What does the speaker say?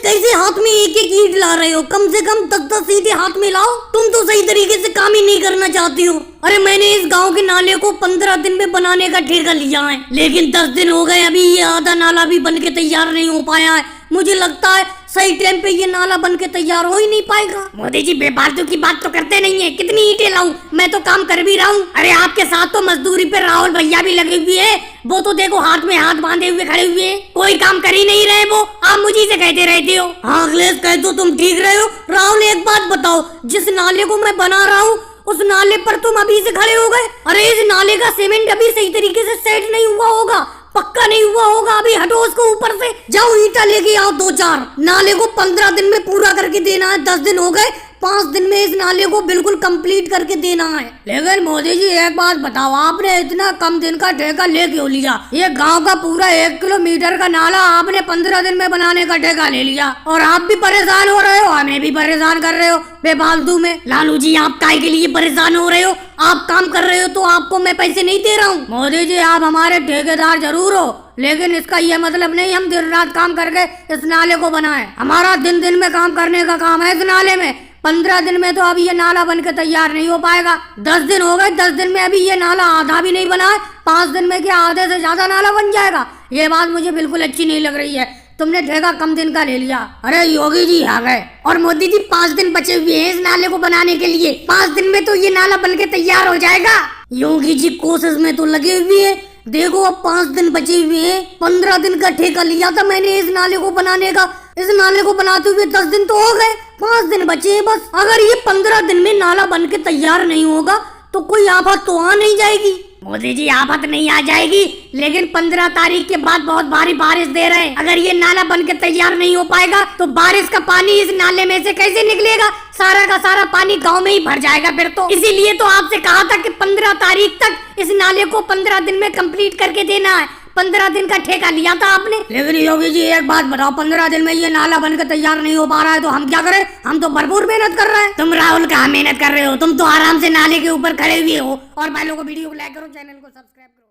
कैसे हाथ में एक एक ईंट ला रहे हो? कम से कम 10-10 ईंटें हाथ में लाओ। तुम तो सही तरीके से काम ही नहीं करना चाहती हो। अरे मैंने इस गांव के नाले को 15 दिन में बनाने का ठेका लिया है, लेकिन 10 दिन हो गए, अभी ये आधा नाला भी बन के तैयार नहीं हो पाया है। मुझे लगता है सही टाइम पे ये नाला बन के तैयार हो ही नहीं पाएगा। मोदी जी बेफालतू की बात तो करते नहीं है। कितनी ईंटें लाऊं? मैं तो काम कर भी रहा हूँ। अरे आपके साथ तो मजदूरी पे राहुल भैया भी लगे हुए हैं। वो तो देखो हाथ में हाथ बांधे हुए खड़े हुए हैं, कोई काम कर ही नहीं रहे। वो आप मुझे से कहते रहते हो। हाँ अखिलेश, कह तो तुम ठीक रहे हो। राहुल एक बात बताओ, जिस नाले को मैं बना रहा हूँ उस नाले पर तुम अभी से खड़े हो गए। अरे इस नाले का सीमेंट अभी सही तरीके से सेट नहीं हुआ होगा, पक्का नहीं हुआ होगा। अभी हटो उसको ऊपर से, जाओ ईंटा लेके आओ 2-4। नाले को 15 दिन में पूरा करके देना है। 10 दिन हो गए, 5 दिन में इस नाले को बिल्कुल कंप्लीट करके देना है। लेकिन मोदी जी एक बात बताओ, आपने इतना कम दिन का ठेका ले क्यों लिया? ये गांव का पूरा 1 किलोमीटर का नाला आपने 15 दिन में बनाने का ठेका ले लिया, और आप भी परेशान हो रहे हो, हमें भी परेशान कर रहे हो बेफालतू में। लालू जी आप काय के लिए परेशान हो रहे हो? आप काम कर रहे हो तो आपको मैं पैसे नहीं दे रहा हूँ। मोदी जी आप हमारे ठेकेदार जरूर हो, लेकिन इसका ये मतलब नहीं हम दिन रात काम करके इस नाले को बनाएं। हमारा दिन दिन में काम करने का काम है इस नाले में। 15 दिन में तो अभी ये नाला बन के तैयार नहीं हो पाएगा। 10 दिन हो गए, 10 दिन में अभी ये नाला आधा भी नहीं बना है। 5 दिन में क्या आधे से ज्यादा नाला बन जाएगा? ये बात मुझे बिल्कुल अच्छी नहीं लग रही है। तुमने ठेका कम दिन का ले लिया। अरे योगी जी आ गए और मोदी जी 5 दिन बचे हुए हैं इस नाले को बनाने के लिए। 5 दिन में तो ये नाला बन के तैयार हो जाएगा। योगी जी कोशिश में तो लगे हुए हैं। देखो अब 5 दिन बचे हुए हैं। 15 दिन का ठेका लिया था मैंने इस नाले को बनाने का। इस नाले को बनाते हुए 10 दिन तो हो गए, 5 दिन बचे हैं बस। अगर ये 15 दिन में नाला बन के तैयार नहीं होगा तो कोई आफत तो आ नहीं जाएगी। मोदी जी आफत नहीं आ जाएगी, लेकिन 15 तारीख के बाद बहुत भारी बारिश दे रहे हैं। अगर ये नाला बन के तैयार नहीं हो पाएगा तो बारिश का पानी इस नाले में से कैसे निकलेगा? सारा का सारा पानी गांव में ही भर जाएगा फिर तो। इसीलिए तो आपसे कहा था कि 15 तारीख तक इस नाले को 15 दिन में कंप्लीट करके देना है। 15 दिन का ठेका लिया था आपने। लेकिन योगी जी एक बात बताओ, 15 दिन में ये नाला बनकर तैयार नहीं हो पा रहा है तो हम क्या करें? हम तो भरपूर मेहनत कर रहे हैं। तुम राहुल कहाँ मेहनत कर रहे हो? तुम तो आराम से नाले के ऊपर खड़े हुए हो। और भाई लोगों को वीडियो को लाइक करो, चैनल को सब्सक्राइब करो।